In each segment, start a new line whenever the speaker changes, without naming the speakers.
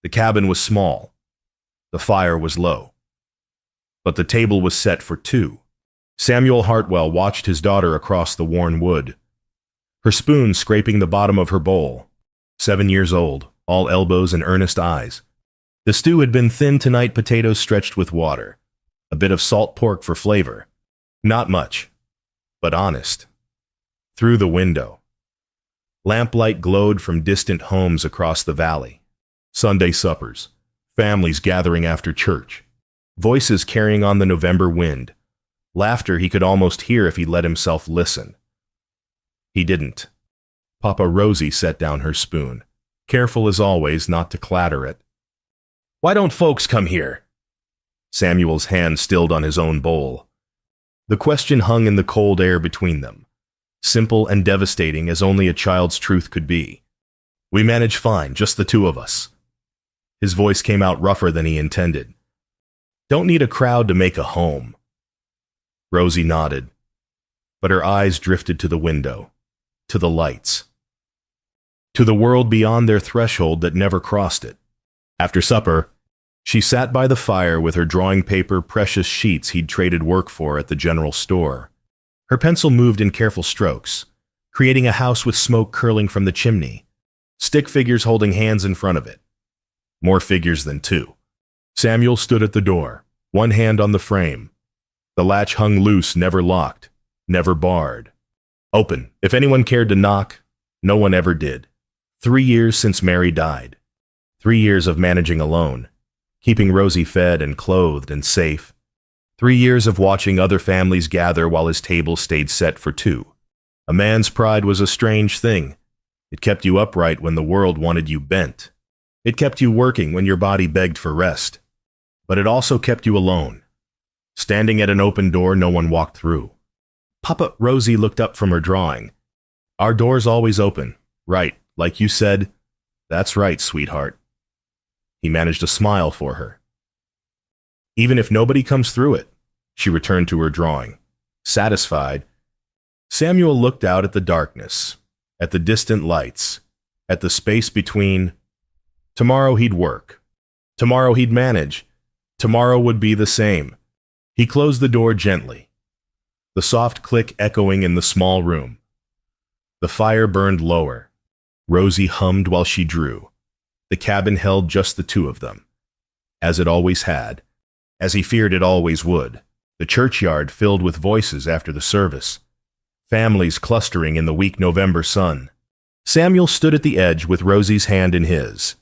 The cabin was small. The fire was low. But the table was set for two. Samuel Hartwell watched his daughter across the worn wood, her spoon scraping the bottom of her bowl. 7 years old, all elbows and earnest eyes. The stew had been thin tonight potatoes stretched with water, a bit of salt pork for flavor. Not much, but honest. Through the window, lamplight glowed from distant homes across the valley. Sunday suppers, families gathering after church, voices carrying on the November wind, laughter he could almost hear if he let himself listen. He didn't. Papa Rosie set down her spoon, careful as always not to clatter it. "Why don't folks come here?" Samuel's hand stilled on his own bowl. The question hung in the cold air between them, simple and devastating as only a child's truth could be. "We manage fine, just the two of us." His voice came out rougher than he intended. "Don't need a crowd to make a home." Rosie nodded, but her eyes drifted to the window, to the lights, to the world beyond their threshold that never crossed it. After supper, she sat by the fire with her drawing paper precious sheets he'd traded work for at the general store. Her pencil moved in careful strokes, creating a house with smoke curling from the chimney, stick figures holding hands in front of it. More figures than two. Samuel stood at the door, one hand on the frame. The latch hung loose, never locked, never barred. Open, if anyone cared to knock. No one ever did. 3 years since Mary died. 3 years of managing alone, keeping Rosie fed and clothed and safe. 3 years of watching other families gather while his table stayed set for two. A man's pride was a strange thing. It kept you upright when the world wanted you bent. It kept you working when your body begged for rest. But it also kept you alone, standing at an open door no one walked through. Papa Rosie looked up from her drawing. "Our door's always open. Right, like you said. That's right, sweetheart." He managed a smile for her. "Even if nobody comes through it," she returned to her drawing. Satisfied, Samuel looked out at the darkness, at the distant lights, at the space between. Tomorrow he'd work. Tomorrow he'd manage. Tomorrow would be the same. He closed the door gently, the soft click echoing in the small room. The fire burned lower. Rosie hummed while she drew. The cabin held just the two of them, as it always had, as he feared it always would. The churchyard filled with voices after the service, families clustering in the weak November sun. Samuel stood at the edge with Rosie's hand in his,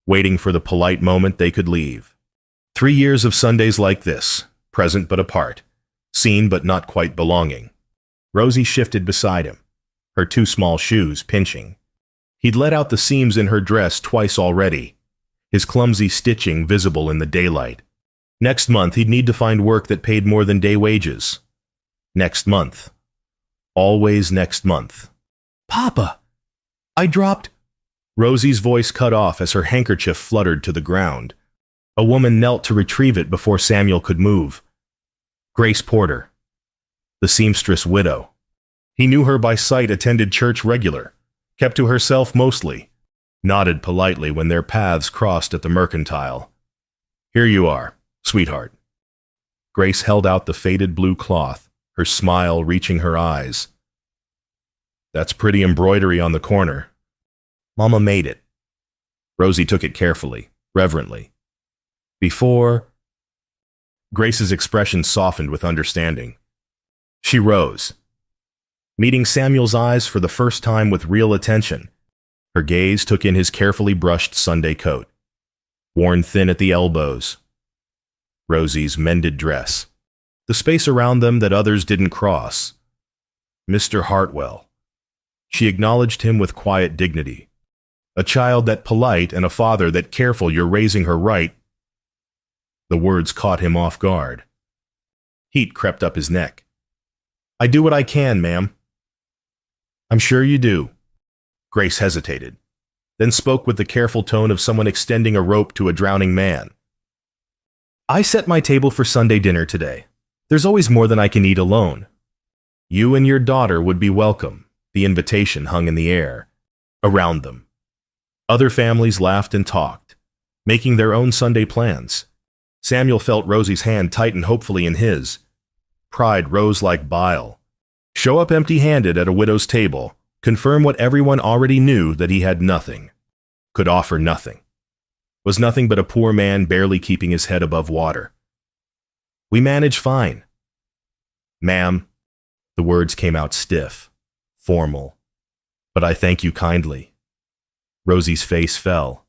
waiting for the polite moment they could leave. 3 years of Sundays like this, present but apart, seen but not quite belonging. Rosie shifted beside him, her 2 small shoes pinching. He'd let out the seams in her dress twice already, his clumsy stitching visible in the daylight. Next month he'd need to find work that paid more than day wages. Next month. Always next month. "Papa, I dropped—" Rosie's voice cut off as her handkerchief fluttered to the ground. A woman knelt to retrieve it before Samuel could move. Grace Porter, the seamstress widow. He knew her by sight, attended church regular, kept to herself mostly, nodded politely when their paths crossed at the mercantile. "Here you are, sweetheart." Grace held out the faded blue cloth, her smile reaching her eyes. "That's pretty embroidery on the corner." "Mama made it." Rosie took it carefully, reverently. "Before—" Grace's expression softened with understanding. She rose, meeting Samuel's eyes for the first time with real attention. Her gaze took in his carefully brushed Sunday coat, worn thin at the elbows, Rosie's mended dress, the space around them that others didn't cross. "Mr. Hartwell." She acknowledged him with quiet dignity. "A child that polite and a father that careful you're raising her right." The words caught him off guard. Heat crept up his neck. "I do what I can, ma'am." "I'm sure you do." Grace hesitated, then spoke with the careful tone of someone extending a rope to a drowning man. "I set my table for Sunday dinner today. There's always more than I can eat alone. You and your daughter would be welcome." The invitation hung in the air. Around them, other families laughed and talked. making their own Sunday plans. Samuel felt Rosie's hand tighten hopefully in his. Pride rose like bile. Show up empty-handed at a widow's table, confirm what everyone already knew, that he had nothing, could offer nothing, was nothing but a poor man barely keeping his head above water. We manage fine. Ma'am, the words came out stiff, formal, but I thank you kindly. Rosie's face fell.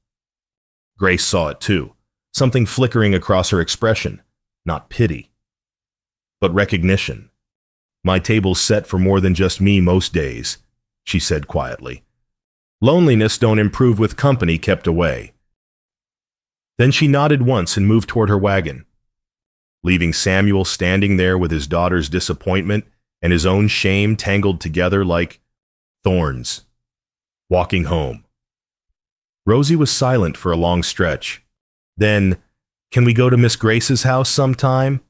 Grace saw it too, something flickering across her expression, not pity, but recognition. My table's set for more than just me most days, she said quietly. Loneliness don't improve with company kept away. Then she nodded once and moved toward her wagon, leaving Samuel standing there with his daughter's disappointment and his own shame tangled together like thorns, walking home. Rosie was silent for a long stretch. Then, can we go to Miss Grace's house sometime?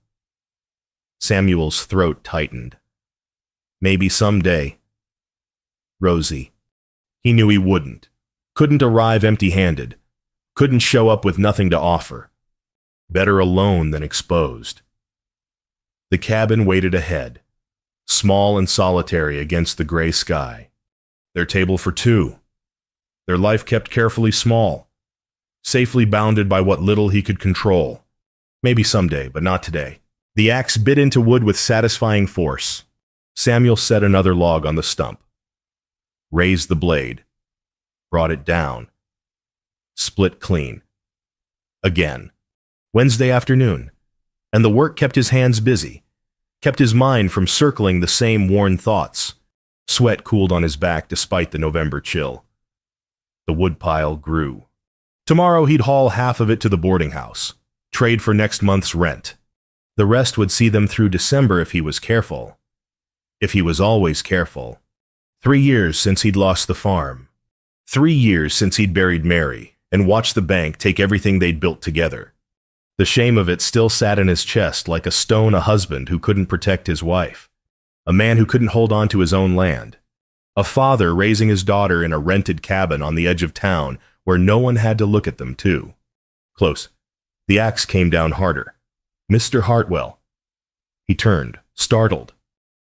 Samuel's throat tightened. Maybe someday. Rosie. He knew he wouldn't. Couldn't arrive empty-handed. Couldn't show up with nothing to offer. Better alone than exposed. The cabin waited ahead, small and solitary against the gray sky. Their table for two. Their life kept carefully small, safely bounded by what little he could control. Maybe someday, but not today. The axe bit into wood with satisfying force. Samuel set another log on the stump, raised the blade, brought it down, split clean. Again. Wednesday afternoon, and the work kept his hands busy, kept his mind from circling the same worn thoughts. Sweat cooled on his back despite the November chill. The woodpile grew. Tomorrow he'd haul half of it to the boarding house, trade for next month's rent. The rest would see them through December if he was careful. If he was always careful. 3 years since he'd lost the farm. 3 years since he'd buried Mary and watched the bank take everything they'd built together. The shame of it still sat in his chest like a stone. A husband who couldn't protect his wife. A man who couldn't hold on to his own land. A father raising his daughter in a rented cabin on the edge of town where no one had to look at them too. Close. The axe came down harder. Mr. Hartwell. He turned, startled.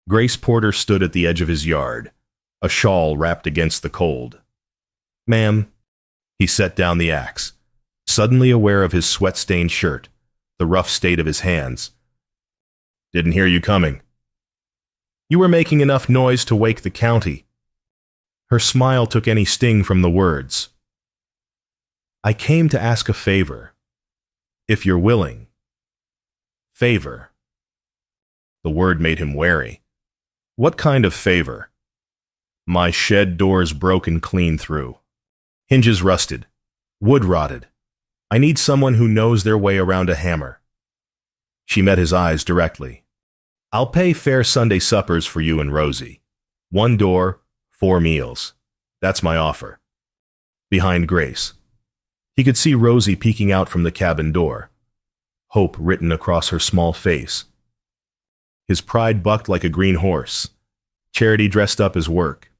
Grace Porter stood at the edge of his yard, a shawl wrapped against the cold. Ma'am. He set down the axe, suddenly aware of his sweat-stained shirt, the rough state of his hands. Didn't hear you coming. You were making enough noise to wake the county. Her smile took any sting from the words. I came to ask a favor. If you're willing. Favor. The word made him wary. What kind of favor? My shed door's broken clean through. Hinges rusted. Wood rotted. I need someone who knows their way around a hammer. She met his eyes directly. I'll pay fair Sunday suppers for you and Rosie. 1 door, 4 meals. That's my offer. Behind Grace. He could see Rosie peeking out from the cabin door, hope written across her small face. His pride bucked like a green horse. Charity dressed up as work.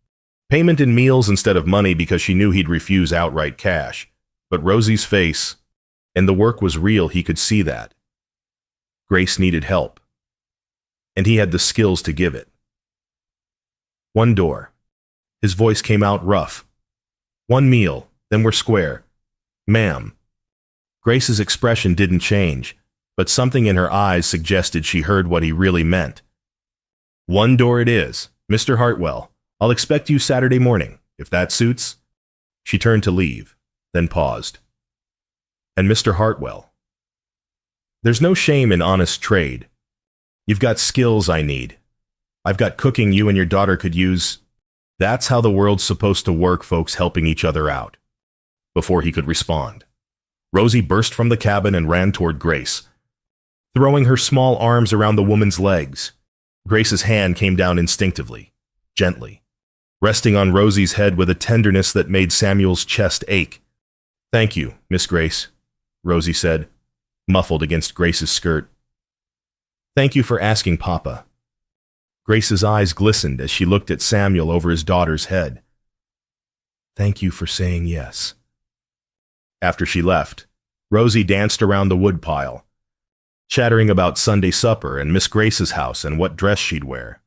Payment in meals instead of money because she knew he'd refuse outright cash. But Rosie's face, and the work was real, he could see that. Grace needed help, and he had the skills to give it. 1 door. His voice came out rough. 1 meal, then we're square. Ma'am. Grace's expression didn't change, but something in her eyes suggested she heard what he really meant. 1 door it is. Mr. Hartwell, I'll expect you Saturday morning, if that suits. She turned to leave, then paused. And Mr. Hartwell. There's no shame in honest trade. You've got skills I need. I've got cooking you and your daughter could use. That's how the world's supposed to work, folks helping each other out. Before he could respond, Rosie burst from the cabin and ran toward Grace, throwing her small arms around the woman's legs. Grace's hand came down instinctively, gently, resting on Rosie's head with a tenderness that made Samuel's chest ache. Thank you, Miss Grace, Rosie said, muffled against Grace's skirt. Thank you for asking, Papa. Grace's eyes glistened as she looked at Samuel over his daughter's head. Thank you for saying yes. After she left, Rosie danced around the woodpile, chattering about Sunday supper and Miss Grace's house and what dress she'd wear.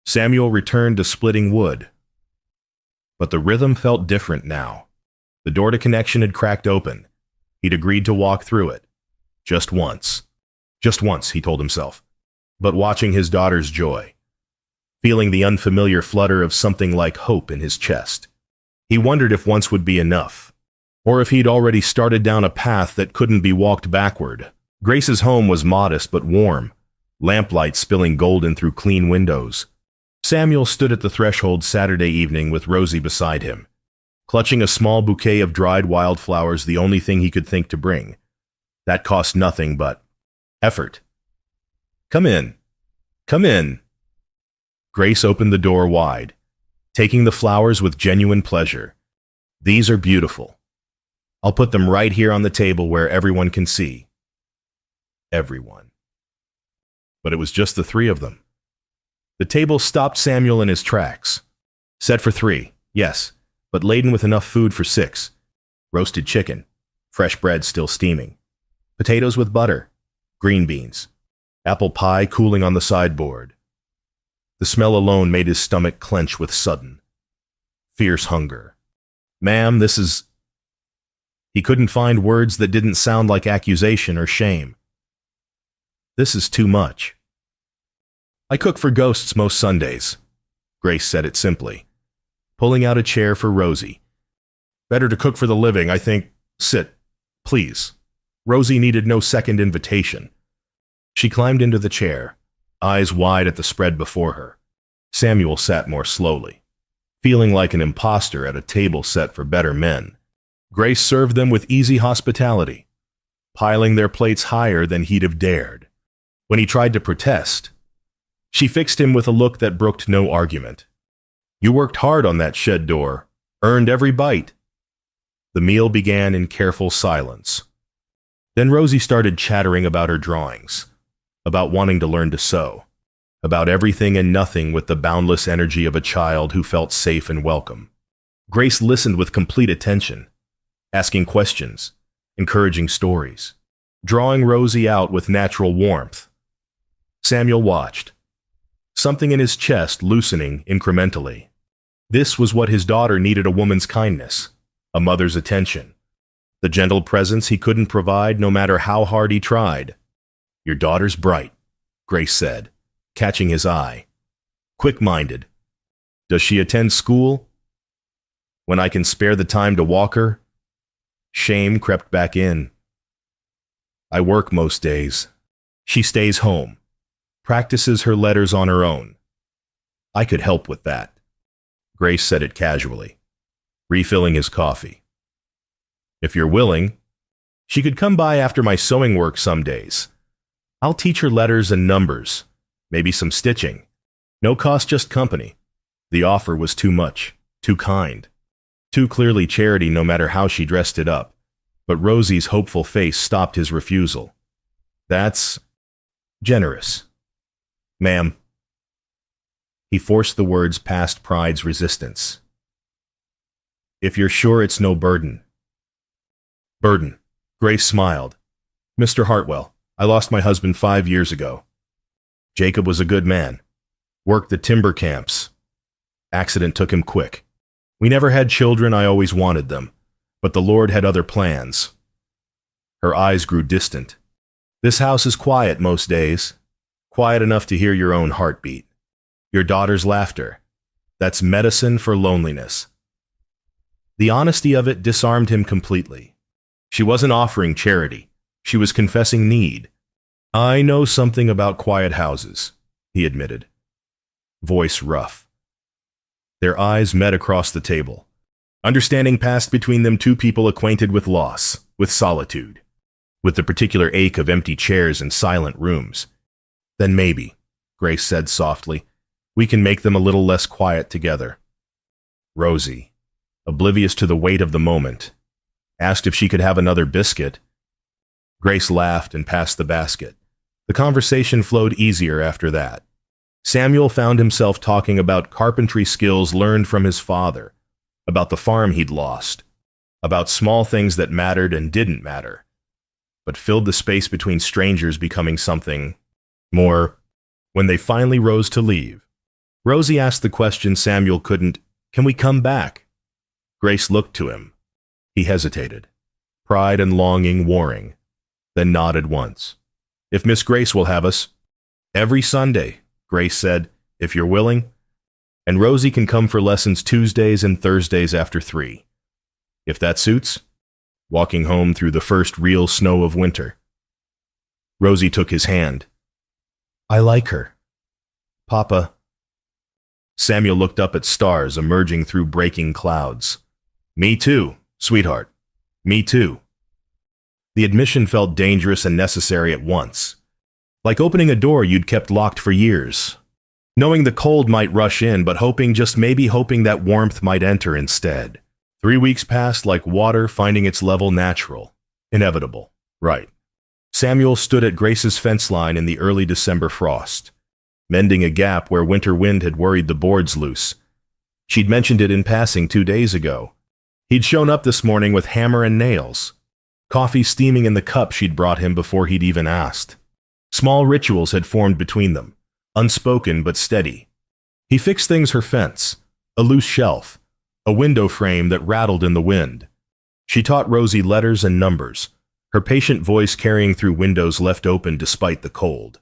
Samuel returned to splitting wood. But the rhythm felt different now. The door to connection had cracked open. He'd agreed to walk through it. Just once. Just once, he told himself. But watching his daughter's joy, feeling the unfamiliar flutter of something like hope in his chest, he wondered if once would be enough, or if he'd already started down a path that couldn't be walked backward. Grace's home was modest but warm, lamplight spilling golden through clean windows. Samuel stood at the threshold Saturday evening with Rosie beside him, clutching a small bouquet of dried wildflowers, the only thing he could think to bring. That cost nothing but effort. "Come in. Come in." Grace opened the door wide, taking the flowers with genuine pleasure. "These are beautiful. I'll put them right here on the table where everyone can see." Everyone. But it was just the three of them. The table stopped Samuel in his tracks. Set for 3, yes, but laden with enough food for 6. Roasted chicken, fresh bread still steaming, potatoes with butter, green beans, apple pie cooling on the sideboard. The smell alone made his stomach clench with sudden, fierce hunger. "Ma'am, this is—" He couldn't find words that didn't sound like accusation or shame. "This is too much." "I cook for ghosts most Sundays," Grace said it simply, pulling out a chair for Rosie. "Better to cook for the living, I think. Sit, please." Rosie needed no second invitation. She climbed into the chair, eyes wide at the spread before her. Samuel sat more slowly, feeling like an imposter at a table set for better men. Grace served them with easy hospitality, piling their plates higher than he'd have dared. When he tried to protest, she fixed him with a look that brooked no argument. "You worked hard on that shed door, earned every bite." The meal began in careful silence. Then Rosie started chattering about her drawings, about wanting to learn to sew, about everything and nothing with the boundless energy of a child who felt safe and welcome. Grace listened with complete attention, asking questions, encouraging stories, drawing Rosie out with natural warmth. Samuel watched, something in his chest loosening incrementally. This was what his daughter needed: a woman's kindness, a mother's attention, the gentle presence he couldn't provide no matter how hard he tried. "Your daughter's bright," Grace said, catching his eye. "Quick-minded. Does she attend school? When I can spare the time to walk her?" Shame crept back in. "I work most days. She stays home, practices her letters on her own. I could help with that." Grace said it casually, refilling his coffee. "If you're willing, she could come by after my sewing work some days. I'll teach her letters and numbers, maybe some stitching. No cost, just company." The offer was too much, too kind, too clearly charity no matter how she dressed it up. But Rosie's hopeful face stopped his refusal. "That's generous, ma'am." He forced the words past pride's resistance. "If you're sure it's no burden." "Burden." Grace smiled. "Mr. Hartwell, I lost my husband 5 years ago. Jacob was a good man. Worked the timber camps. Accident took him quick. We never had children. I always wanted them. But the Lord had other plans." Her eyes grew distant. "This house is quiet most days. Quiet enough to hear your own heartbeat. Your daughter's laughter. That's medicine for loneliness." The honesty of it disarmed him completely. She wasn't offering charity. She was confessing need. "I know something about quiet houses," he admitted, voice rough. Their eyes met across the table. Understanding passed between them, two people acquainted with loss, with solitude, with the particular ache of empty chairs and silent rooms. "Then maybe," Grace said softly, "we can make them a little less quiet together." Rosie, oblivious to the weight of the moment, asked if she could have another biscuit. Grace laughed and passed the basket. The conversation flowed easier after that. Samuel found himself talking about carpentry skills learned from his father, about the farm he'd lost, about small things that mattered and didn't matter. but filled the space between strangers, becoming something more. When they finally rose to leave, Rosie asked the question Samuel couldn't, "Can we come back?" Grace looked to him. He hesitated, pride and longing warring, then nodded once. "If Miss Grace will have us." "Every Sunday," Grace said, "if you're willing. And Rosie can come for lessons Tuesdays and Thursdays after 3. If that suits." Walking home through the first real snow of winter. Rosie took his hand. "I like her. Papa." Samuel looked up at stars emerging through breaking clouds. "Me too, sweetheart. Me too." The admission felt dangerous and necessary at once. Like opening a door you'd kept locked for years. Knowing the cold might rush in, but just maybe hoping that warmth might enter instead. 3 weeks passed like water finding its level, natural, inevitable, right. Samuel stood at Grace's fence line in the early December frost, mending a gap where winter wind had worried the boards loose. She'd mentioned it in passing 2 days ago. He'd shown up this morning with hammer and nails, coffee steaming in the cup she'd brought him before he'd even asked. Small rituals had formed between them, unspoken but steady. He fixed things: her fence, a loose shelf, a window frame that rattled in the wind. She taught Rosie letters and numbers, her patient voice carrying through windows left open despite the cold.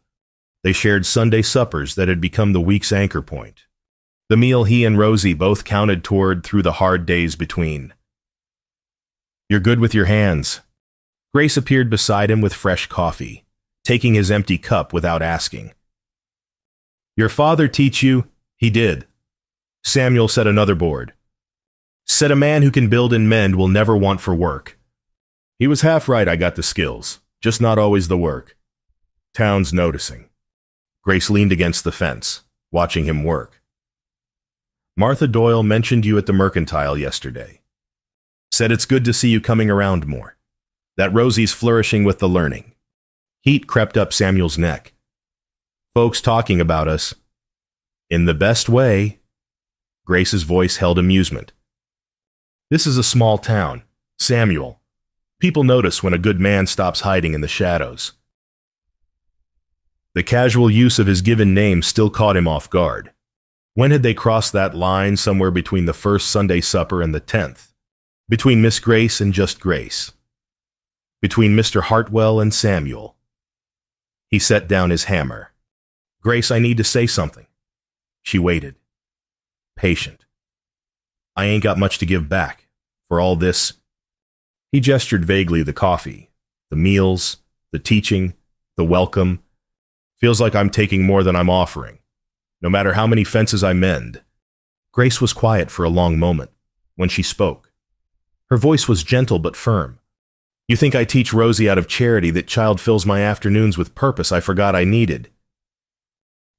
They shared Sunday suppers that had become the week's anchor point, the meal he and Rosie both counted toward through the hard days between. "You're good with your hands." Grace appeared beside him with fresh coffee, taking his empty cup without asking. "Your father teach you?" "He did." Samuel set another board. "Said a man who can build and mend will never want for work." He was half right. I got the skills, just not always the work. Town's noticing. Grace leaned against the fence, watching him work. "Martha Doyle mentioned you at the Mercantile yesterday. Said it's good to see you coming around more. That Rosie's flourishing with the learning." Heat crept up Samuel's neck. "Folks talking about us." "In the best way." Grace's voice held amusement. "This is a small town, Samuel. People notice when a good man stops hiding in the shadows." The casual use of his given name still caught him off guard. When had they crossed that line? Somewhere between the first Sunday supper and the 10th. Between Miss Grace and just Grace. Between Mr. Hartwell and Samuel. He set down his hammer. "Grace, I need to say something." She waited. Patient. "I ain't got much to give back. For all this." He gestured vaguely: the coffee, the meals, the teaching, the welcome. "Feels like I'm taking more than I'm offering, no matter how many fences I mend." Grace was quiet for a long moment. When she spoke, her voice was gentle but firm. "You think I teach Rosie out of charity? That child fills my afternoons with purpose I forgot I needed.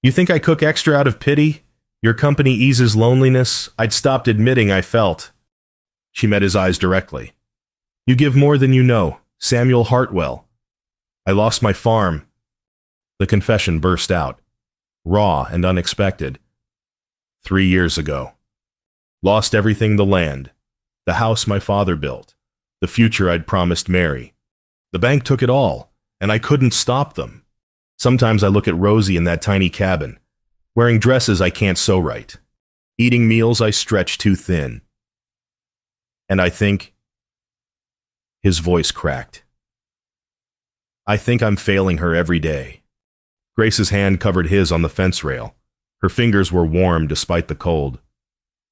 You think I cook extra out of pity? Your company eases loneliness I'd stopped admitting I felt." She met his eyes directly. "You give more than you know, Samuel Hartwell. I lost my farm." The confession burst out, raw and unexpected. 3 years ago. Lost everything: the land, the house my father built, the future I'd promised Mary. The bank took it all, and I couldn't stop them. Sometimes I look at Rosie in that tiny cabin, wearing dresses I can't sew right, eating meals I stretch too thin. And I think," his voice cracked, "I think I'm failing her every day." Grace's hand covered his on the fence rail. Her fingers were warm despite the cold.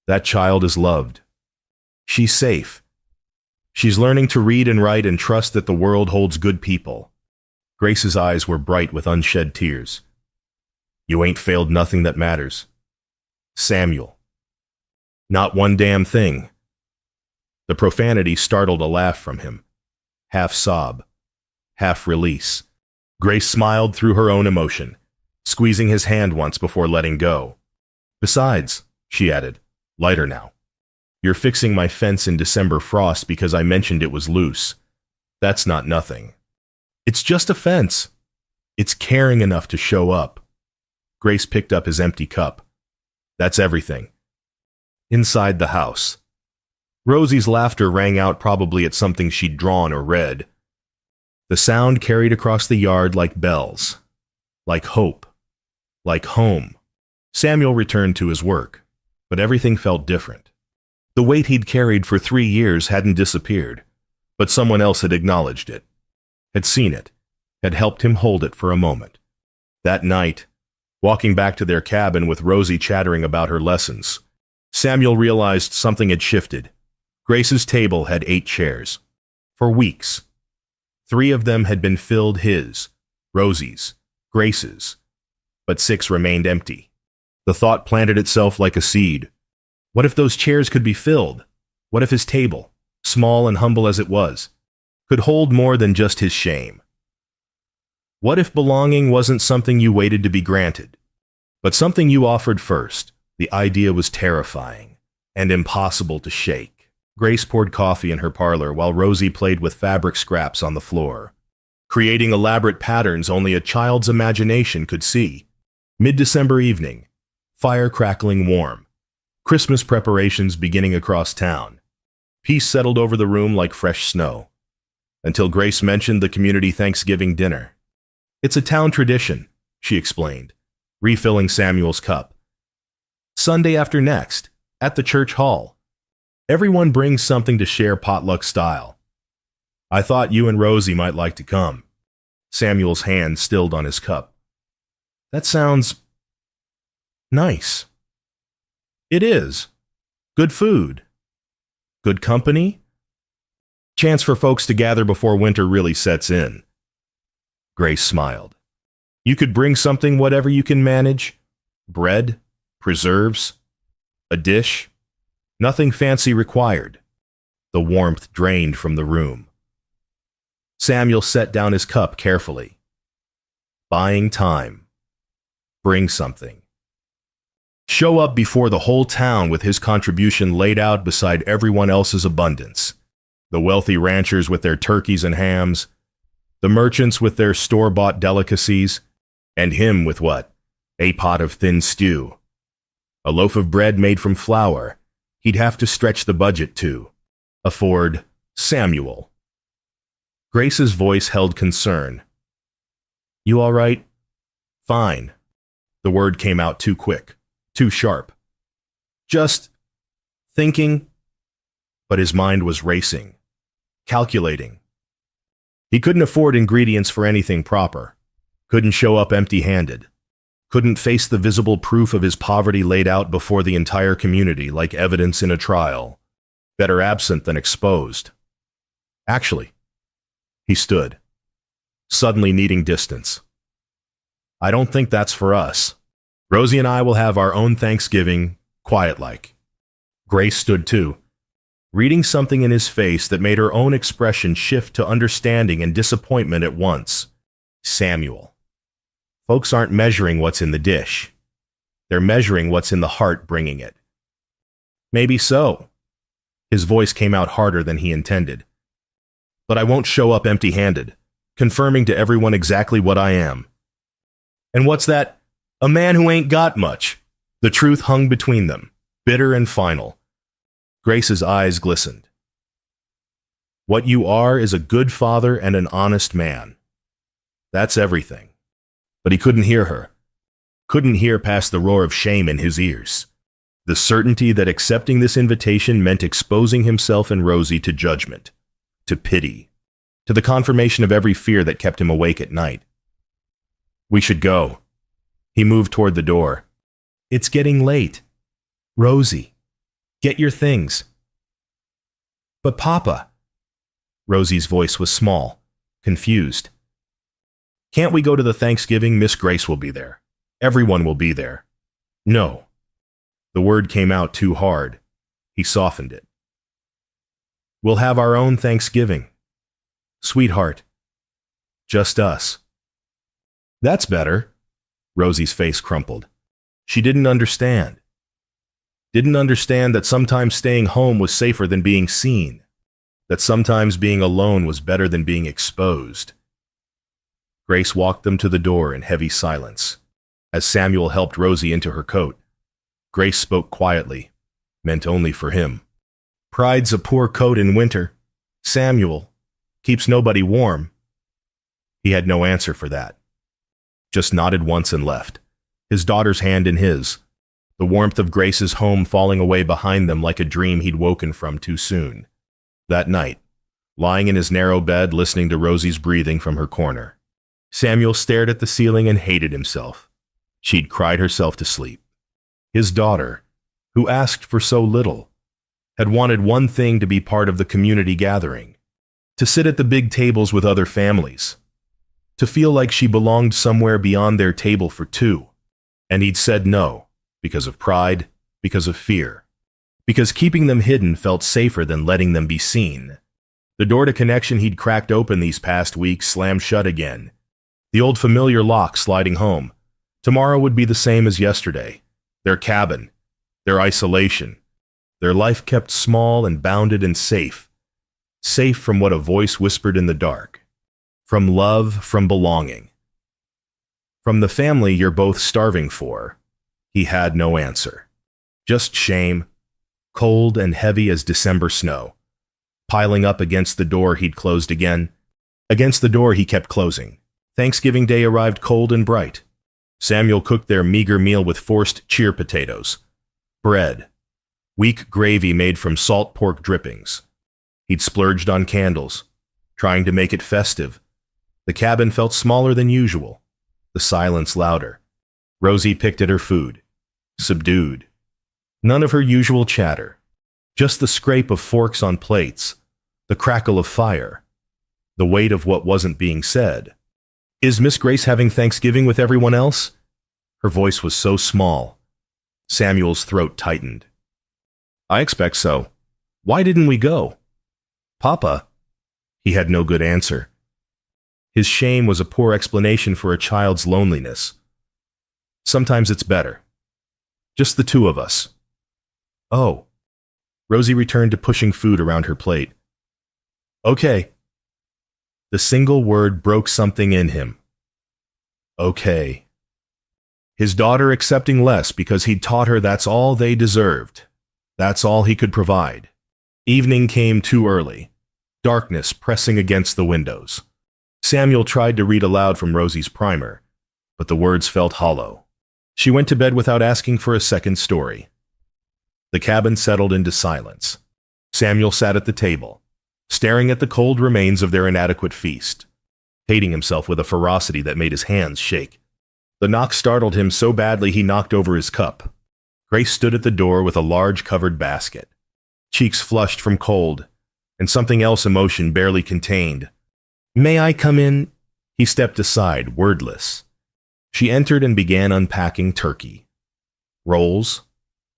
"That child is loved. She's safe. She's learning to read and write and trust that the world holds good people." Grace's eyes were bright with unshed tears. "You ain't failed nothing that matters, Samuel. Not one damn thing." The profanity startled a laugh from him. Half sob, half release. Grace smiled through her own emotion, squeezing his hand once before letting go. "Besides," she added, lighter now, "you're fixing my fence in December frost because I mentioned it was loose. That's not nothing. It's just a fence. It's caring enough to show up." Grace picked up his empty cup. "That's everything." Inside the house, Rosie's laughter rang out, probably at something she'd drawn or read. The sound carried across the yard like bells, like hope, like home. Samuel returned to his work, but everything felt different. The weight he'd carried for 3 years hadn't disappeared, but someone else had acknowledged it, had seen it, had helped him hold it for a moment. That night, walking back to their cabin with Rosie chattering about her lessons, Samuel realized something had shifted. Grace's table had 8 chairs. For weeks. 3 of them had been filled his, Rosie's, Grace's, but 6 remained empty. The thought planted itself like a seed. What if those chairs could be filled? What if his table, small and humble as it was, could hold more than just his shame? What if belonging wasn't something you waited to be granted, but something you offered first? The idea was terrifying and impossible to shake. Grace poured coffee in her parlor while Rosie played with fabric scraps on the floor, creating elaborate patterns only a child's imagination could see. Mid-December evening, fire crackling warm, Christmas preparations beginning across town. Peace settled over the room like fresh snow, until Grace mentioned the community Thanksgiving dinner. "It's a town tradition," she explained, refilling Samuel's cup. "Sunday after next, at the church hall. Everyone brings something to share potluck style. I thought you and Rosie might like to come." Samuel's hand stilled on his cup. "That sounds nice." "It is. Good food. Good company. Chance for folks to gather before winter really sets in." Grace smiled. "You could bring something whatever you can manage. Bread, preserves, a dish. Nothing fancy required." The warmth drained from the room. Samuel set down his cup carefully. Buying time. Bring something. Show up before the whole town with his contribution laid out beside everyone else's abundance. The wealthy ranchers with their turkeys and hams, the merchants with their store-bought delicacies, and him with what? A pot of thin stew. A loaf of bread made from flour he'd have to stretch the budget to. Afford Samuel. Grace's voice held concern. "You all right?" "Fine." The word came out too quick, too sharp. "Just thinking." But his mind was racing, calculating. He couldn't afford ingredients for anything proper, couldn't show up empty-handed, couldn't face the visible proof of his poverty laid out before the entire community like evidence in a trial. Better absent than exposed. Actually, he stood, suddenly needing distance. "I don't think that's for us. Rosie and I will have our own Thanksgiving, quiet-like." Grace stood too, reading something in his face that made her own expression shift to understanding and disappointment at once. Samuel. Folks aren't measuring what's in the dish. They're measuring what's in the heart bringing it. "Maybe so." His voice came out harder than he intended. "But I won't show up empty-handed, confirming to everyone exactly what I am." "And what's that? A man who ain't got much." The truth hung between them, bitter and final. Grace's eyes glistened. "What you are is a good father and an honest man. That's everything." But he couldn't hear her. Couldn't hear past the roar of shame in his ears. The certainty that accepting this invitation meant exposing himself and Rosie to judgment, to pity, to the confirmation of every fear that kept him awake at night. "We should go." He moved toward the door. "It's getting late. Rosie, get your things." "But Papa." Rosie's voice was small, confused. "Can't we go to the Thanksgiving? Miss Grace will be there. Everyone will be there." "No." The word came out too hard. He softened it. "We'll have our own Thanksgiving. Sweetheart. Just us." "That's better." Rosie's face crumpled. She didn't understand. Didn't understand that sometimes staying home was safer than being seen. That sometimes being alone was better than being exposed. Grace walked them to the door in heavy silence. As Samuel helped Rosie into her coat, Grace spoke quietly, meant only for him. "Pride's a poor coat in winter. Samuel. Keeps nobody warm." He had no answer for that. Just nodded once and left, his daughter's hand in his, the warmth of Grace's home falling away behind them like a dream he'd woken from too soon. That night, lying in his narrow bed listening to Rosie's breathing from her corner, Samuel stared at the ceiling and hated himself. She'd cried herself to sleep. His daughter, who asked for so little, had wanted one thing: to be part of the community gathering, to sit at the big tables with other families, to feel like she belonged somewhere beyond their table for two. And he'd said no, because of pride, because of fear, because keeping them hidden felt safer than letting them be seen. The door to connection he'd cracked open these past weeks slammed shut again, the old familiar lock sliding home. Tomorrow would be the same as yesterday. Their cabin, their isolation, their life kept small and bounded and safe. Safe from what a voice whispered in the dark. From love, from belonging. From the family you're both starving for. He had no answer. Just shame, cold and heavy as December snow, piling up against the door he'd closed again. Against the door he kept closing. Thanksgiving Day arrived cold and bright. Samuel cooked their meager meal with forced cheer potatoes, bread, weak gravy made from salt pork drippings. He'd splurged on candles, trying to make it festive. The cabin felt smaller than usual, the silence louder. Rosie picked at her food, subdued. None of her usual chatter, just the scrape of forks on plates, the crackle of fire, the weight of what wasn't being said. Is Miss Grace having Thanksgiving with everyone else? Her voice was so small. Samuel's throat tightened. I expect so. Why didn't we go? Papa? He had no good answer. His shame was a poor explanation for a child's loneliness. Sometimes it's better. Just the two of us. Oh. Rosie returned to pushing food around her plate. Okay. The single word broke something in him. Okay. His daughter accepting less because he'd taught her that's all they deserved. That's all he could provide. Evening came too early, darkness pressing against the windows. Samuel tried to read aloud from Rosie's primer, but the words felt hollow. She went to bed without asking for a second story. The cabin settled into silence. Samuel sat at the table, staring at the cold remains of their inadequate feast, hating himself with a ferocity that made his hands shake. The knock startled him so badly he knocked over his cup. Grace stood at the door with a large covered basket, cheeks flushed from cold, and something else emotion barely contained. May I come in? He stepped aside, wordless. She entered and began unpacking turkey. Rolls,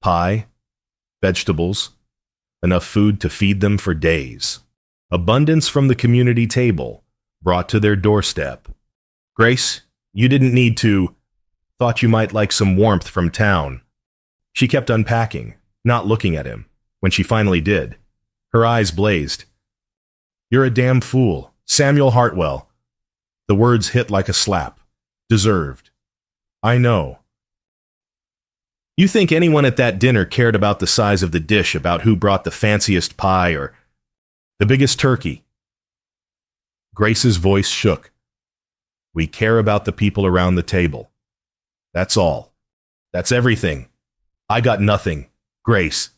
pie, vegetables, enough food to feed them for days. Abundance from the community table, brought to their doorstep. Grace, you didn't need to. Thought you might like some warmth from town. She kept unpacking, not looking at him. When she finally did, her eyes blazed. You're a damn fool, Samuel Hartwell. The words hit like a slap. Deserved. I know. You think anyone at that dinner cared about the size of the dish, about who brought the fanciest pie or the biggest turkey? Grace's voice shook. We care about the people around the table. That's all. That's everything. I got nothing, Grace.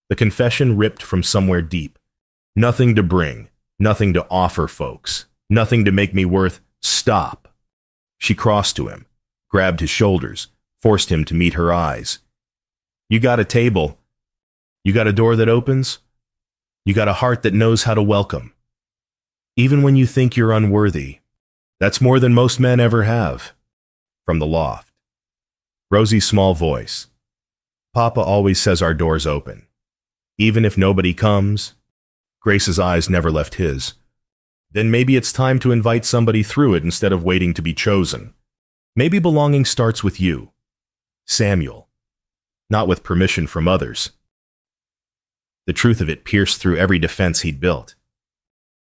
The confession ripped from somewhere deep. Nothing to bring, nothing to offer folks, nothing to make me worth. Stop. She crossed to him, grabbed his shoulders, forced him to meet her eyes. You got a table. You got a door that opens. You got a heart that knows how to welcome. Even when you think you're unworthy. That's more than most men ever have. From the loft. Rosie's small voice. Papa always says our door's open. Even if nobody comes. Grace's eyes never left his. Then maybe it's time to invite somebody through it instead of waiting to be chosen. Maybe belonging starts with you, Samuel, not with permission from others. The truth of it pierced through every defense he'd built.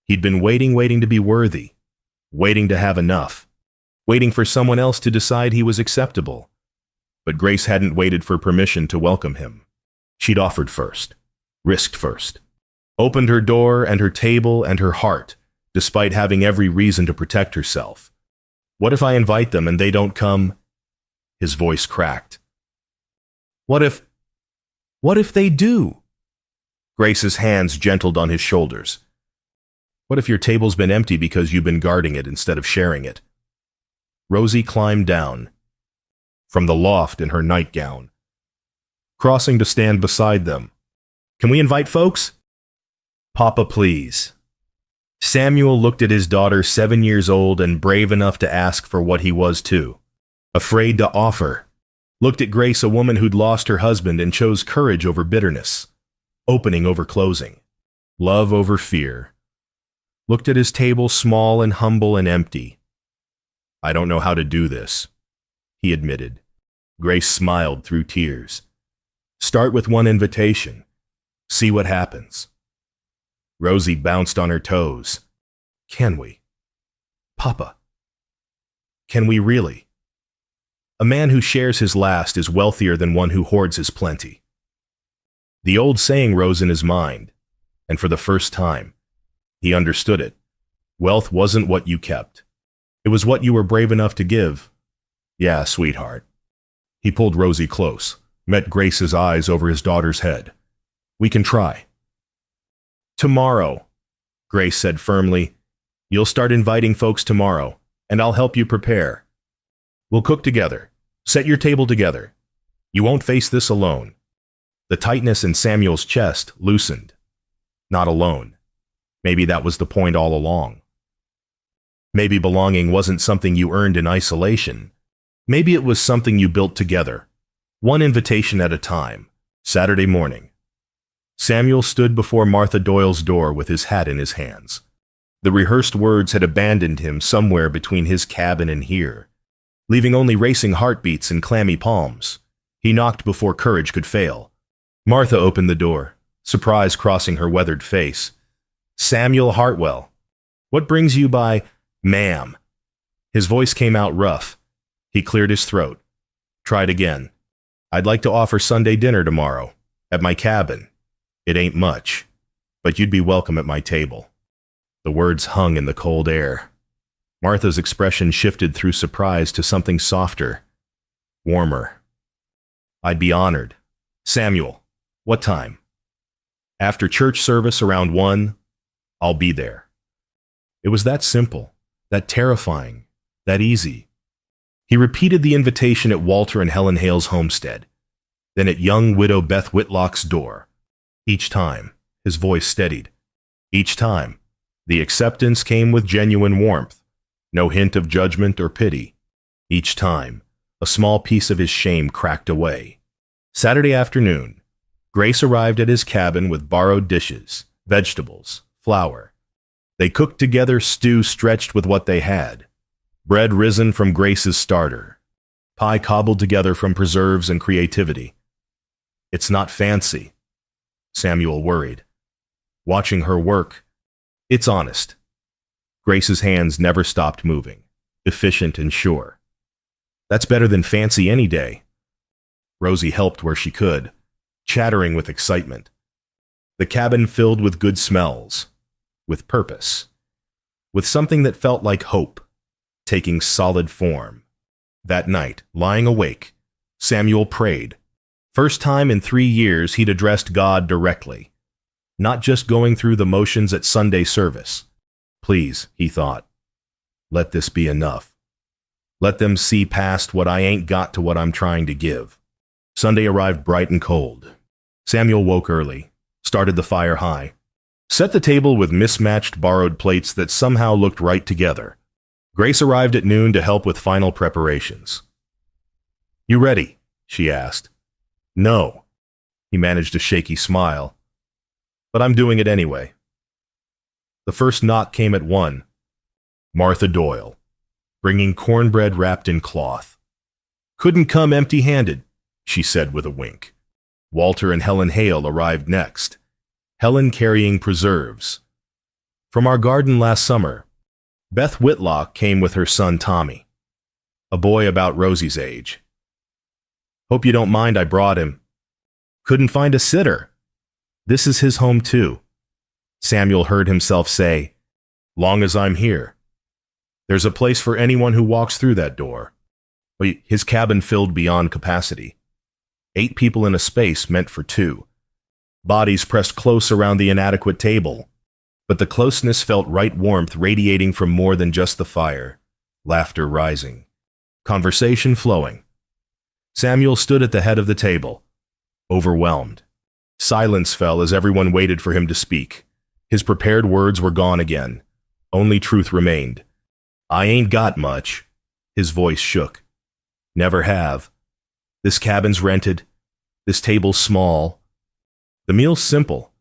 He'd been waiting to be worthy, waiting to have enough, waiting for someone else to decide he was acceptable. But Grace hadn't waited for permission to welcome him. She'd offered first, risked first, opened her door and her table and her heart despite having every reason to protect herself. What if I invite them and they don't come? His voice cracked. What if they do? Grace's hands gentled on his shoulders. What if your table's been empty because you've been guarding it instead of sharing it? Rosie climbed down from the loft in her nightgown, crossing to stand beside them. Can we invite folks? Papa, please. Samuel looked at his daughter, 7 years old and brave enough to ask for what he was too, afraid to offer. Looked at Grace, a woman who'd lost her husband and chose courage over bitterness, opening over closing, love over fear. Looked at his table, small and humble and empty. I don't know how to do this, he admitted. Grace smiled through tears. Start with one invitation. See what happens. Rosie bounced on her toes. Can we? Papa. Can we really? A man who shares his last is wealthier than one who hoards his plenty. The old saying rose in his mind, and for the first time, he understood it. Wealth wasn't what you kept. It was what you were brave enough to give. Yeah, sweetheart. He pulled Rosie close, met Grace's eyes over his daughter's head. We can try. Tomorrow, Grace said firmly. You'll start inviting folks tomorrow, and I'll help you prepare. We'll cook together. Set your table together. You won't face this alone. The tightness in Samuel's chest loosened. Not alone. Maybe that was the point all along. Maybe belonging wasn't something you earned in isolation. Maybe it was something you built together, one invitation at a time. Saturday morning. Samuel stood before Martha Doyle's door with his hat in his hands. The rehearsed words had abandoned him somewhere between his cabin and here, leaving only racing heartbeats and clammy palms. He knocked before courage could fail. Martha opened the door, surprise crossing her weathered face. Samuel Hartwell. What brings you by, ma'am? His voice came out rough. He cleared his throat. Tried again. I'd like to offer Sunday dinner tomorrow, at my cabin. It ain't much, but you'd be welcome at my table. The words hung in the cold air. Martha's expression shifted through surprise to something softer, warmer. I'd be honored. Samuel, what time? After church service around 1, I'll be there. It was that simple, that terrifying, that easy. He repeated the invitation at Walter and Helen Hale's homestead, then at young widow Beth Whitlock's door. Each time, his voice steadied. Each time, the acceptance came with genuine warmth, no hint of judgment or pity. Each time, a small piece of his shame cracked away. Saturday afternoon, Grace arrived at his cabin with borrowed dishes, vegetables, flour. They cooked together stew stretched with what they had. Bread risen from Grace's starter. Pie cobbled together from preserves and creativity. It's not fancy, Samuel worried. Watching her work, it's honest. Grace's hands never stopped moving, efficient and sure. That's better than fancy any day. Rosie helped where she could, chattering with excitement. The cabin filled with good smells, with purpose, with something that felt like hope, taking solid form. That night, lying awake, Samuel prayed. First time in 3 years he'd addressed God directly, not just going through the motions at Sunday service. Please, he thought, let this be enough. Let them see past what I ain't got to what I'm trying to give. Sunday arrived bright and cold. Samuel woke early, started the fire high, set the table with mismatched borrowed plates that somehow looked right together. Grace arrived at noon to help with final preparations. You ready? She asked. No. He managed a shaky smile. But I'm doing it anyway. The first knock came at 1. Martha Doyle, bringing cornbread wrapped in cloth. Couldn't come empty-handed, she said with a wink. Walter and Helen Hale arrived next, Helen carrying preserves. From our garden last summer, Beth Whitlock came with her son Tommy, a boy about Rosie's age. Hope you don't mind I brought him. Couldn't find a sitter. This is his home too, Samuel heard himself say. Long as I'm here. There's a place for anyone who walks through that door. But his cabin filled beyond capacity. 8 people in a space meant for 2. Bodies pressed close around the inadequate table. But the closeness felt right warmth radiating from more than just the fire. Laughter rising. Conversation flowing. Samuel stood at the head of the table, overwhelmed. Silence fell as everyone waited for him to speak. His prepared words were gone again. Only truth remained. I ain't got much. His voice shook. Never have. This cabin's rented. This table's small. The meal's simple.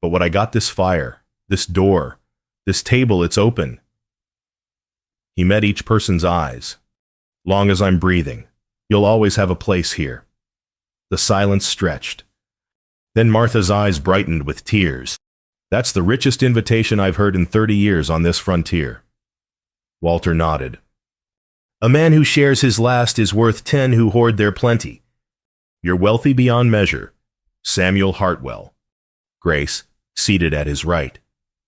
But what I got, this fire, this door, this table, it's open. He met each person's eyes. Long as I'm breathing, you'll always have a place here. The silence stretched. Then Martha's eyes brightened with tears. That's the richest invitation I've heard in 30 years on this frontier. Walter nodded. A man who shares his last is worth 10 who hoard their plenty. You're wealthy beyond measure. Samuel Hartwell. Grace, seated at his right,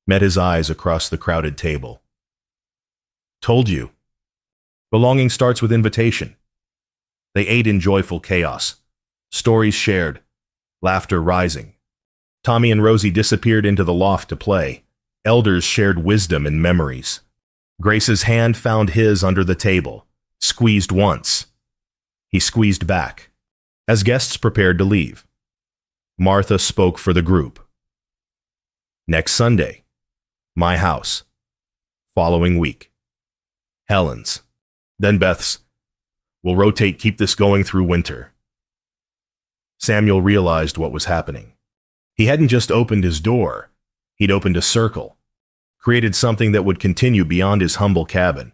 met his eyes across the crowded table. Told you. Belonging starts with invitation. They ate in joyful chaos. Stories shared. Laughter rising. Tommy and Rosie disappeared into the loft to play. Elders shared wisdom and memories. Grace's hand found his under the table, squeezed once. He squeezed back, as guests prepared to leave. Martha spoke for the group. Next Sunday, my house. Following week, Helen's. Then Beth's. We'll rotate, keep this going through winter. Samuel realized what was happening. He hadn't just opened his door, he'd opened a circle. Created something that would continue beyond his humble cabin,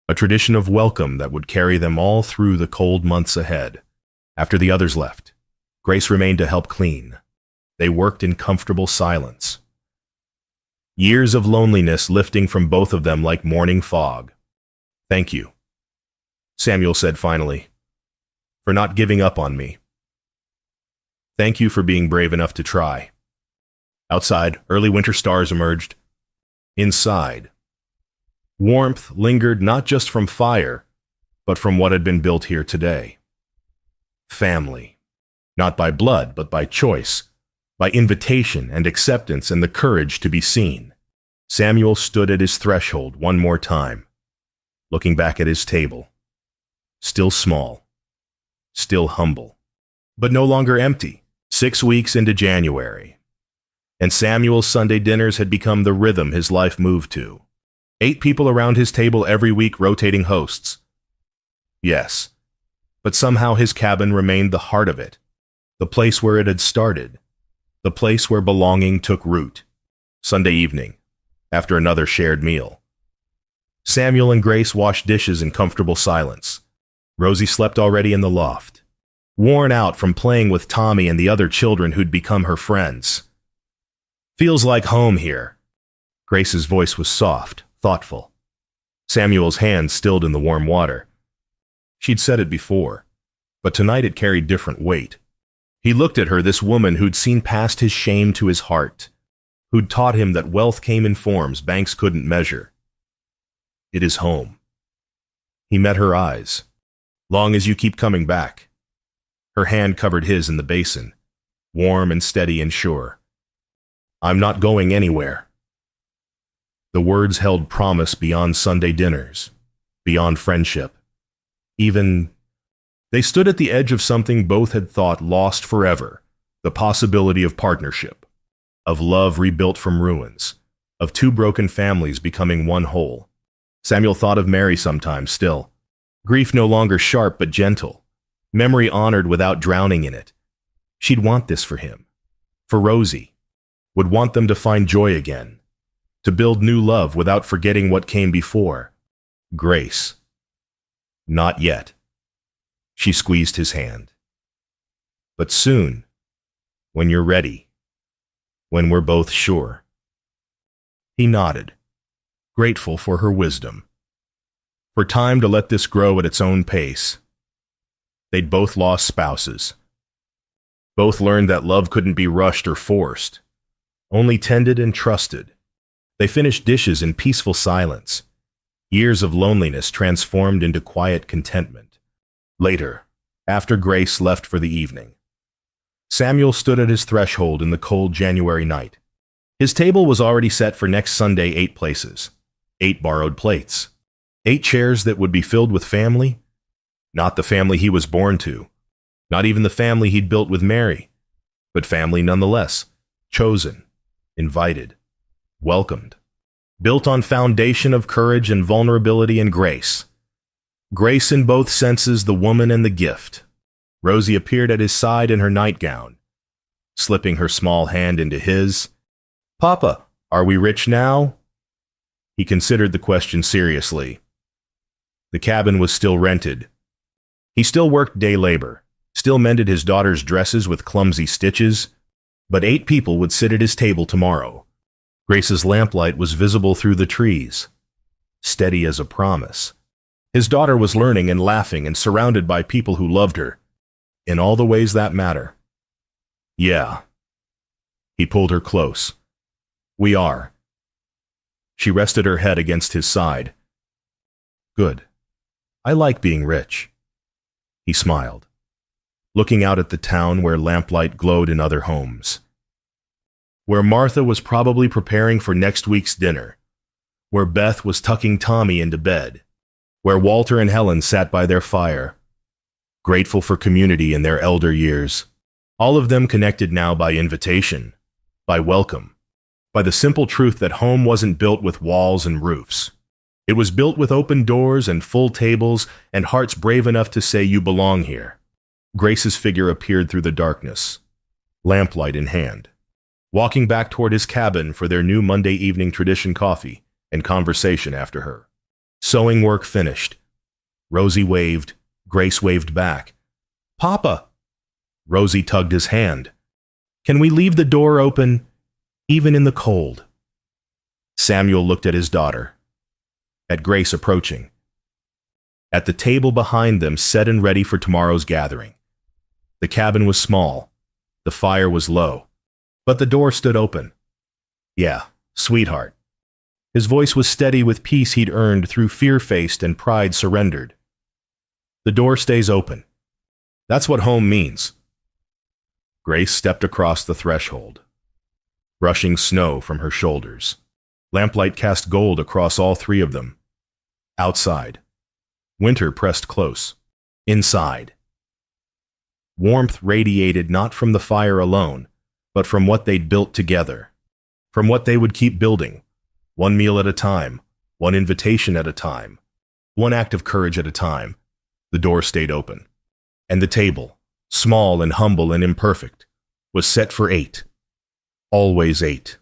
a tradition of welcome that would carry them all through the cold months ahead. After the others left, Grace remained to help clean. They worked in comfortable silence. Years of loneliness lifting from both of them like morning fog. Thank you, Samuel said finally, for not giving up on me. Thank you for being brave enough to try. Outside, early winter stars emerged. Inside, warmth lingered not just from fire, but from what had been built here today. Family. Not by blood, but by choice, by invitation and acceptance and the courage to be seen. Samuel stood at his threshold one more time, looking back at his table. Still small, still humble, but no longer empty. 6 weeks into January. And Samuel's Sunday dinners had become the rhythm his life moved to. 8 people around his table every week, rotating hosts. Yes, but somehow his cabin remained the heart of it, the place where it had started, the place where belonging took root. Sunday evening, after another shared meal. Samuel and Grace washed dishes in comfortable silence. Rosie slept already in the loft, worn out from playing with Tommy and the other children who'd become her friends. Feels like home here. Grace's voice was soft, thoughtful. Samuel's hand stilled in the warm water. She'd said it before, but tonight it carried different weight. He looked at her, this woman who'd seen past his shame to his heart, who'd taught him that wealth came in forms banks couldn't measure. It is home. He met her eyes. Long as you keep coming back. Her hand covered his in the basin, warm and steady and sure. I'm not going anywhere. The words held promise beyond Sunday dinners, beyond friendship. Even, they stood at the edge of something both had thought lost forever, the possibility of partnership, of love rebuilt from ruins, of 2 broken families becoming one whole. Samuel thought of Mary sometimes still. Grief no longer sharp but gentle. Memory honored without drowning in it. She'd want this for him. For Rosie. Would want them to find joy again. To build new love without forgetting what came before. Grace. Not yet. She squeezed his hand. But soon, when you're ready, when we're both sure. He nodded, grateful for her wisdom. For time to let this grow at its own pace. They'd both lost spouses. Both learned that love couldn't be rushed or forced, only tended and trusted. They finished dishes in peaceful silence. Years of loneliness transformed into quiet contentment. Later, after Grace left for the evening, Samuel stood at his threshold in the cold January night. His table was already set for next Sunday 8 places, 8 borrowed plates, 8 chairs that would be filled with family. Not the family he was born to, not even the family he'd built with Mary, but family nonetheless, chosen, invited, welcomed, built on foundation of courage and vulnerability and grace. Grace in both senses, the woman and the gift. Rosie appeared at his side in her nightgown, slipping her small hand into his. "Papa, are we rich now?" He considered the question seriously. The cabin was still rented. He still worked day labor, still mended his daughter's dresses with clumsy stitches, but 8 people would sit at his table tomorrow. Grace's lamplight was visible through the trees, steady as a promise. His daughter was learning and laughing and surrounded by people who loved her, in all the ways that matter. "Yeah." He pulled her close. "We are." She rested her head against his side. "Good. I like being rich." He smiled, looking out at the town where lamplight glowed in other homes, where Martha was probably preparing for next week's dinner, where Beth was tucking Tommy into bed, where Walter and Helen sat by their fire, grateful for community in their elder years, all of them connected now by invitation, by welcome, by the simple truth that home wasn't built with walls and roofs. It was built with open doors and full tables and hearts brave enough to say you belong here. Grace's figure appeared through the darkness, lamplight in hand, walking back toward his cabin for their new Monday evening tradition coffee and conversation after her. Sewing work finished. Rosie waved. Grace waved back. "Papa!" Rosie tugged his hand. "Can we leave the door open, even in the cold?" Samuel looked at his daughter, at Grace approaching, at the table behind them set and ready for tomorrow's gathering. The cabin was small, the fire was low, but the door stood open. "Yeah, sweetheart." His voice was steady with peace he'd earned through fear-faced and pride surrendered. "The door stays open. That's what home means." Grace stepped across the threshold, brushing snow from her shoulders. Lamplight cast gold across all 3 of them. Outside, winter pressed close. Inside, warmth radiated not from the fire alone, but from what they'd built together, from what they would keep building, one meal at a time, one invitation at a time, one act of courage at a time. The door stayed open, and the table, small and humble and imperfect, was set for 8. Always 8.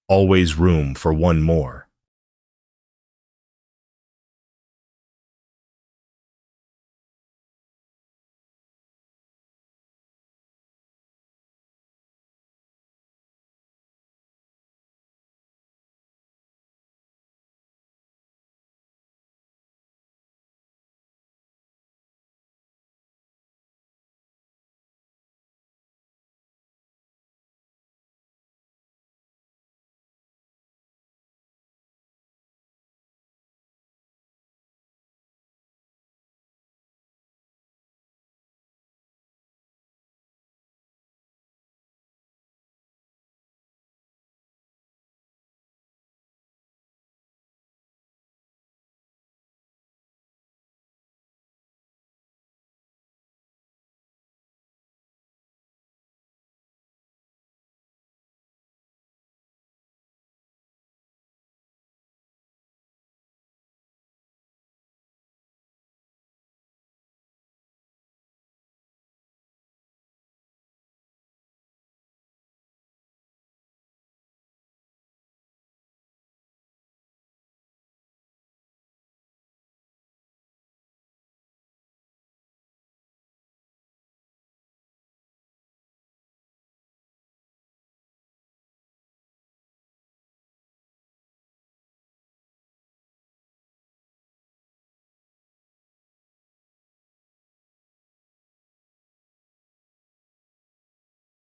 Always room for one more.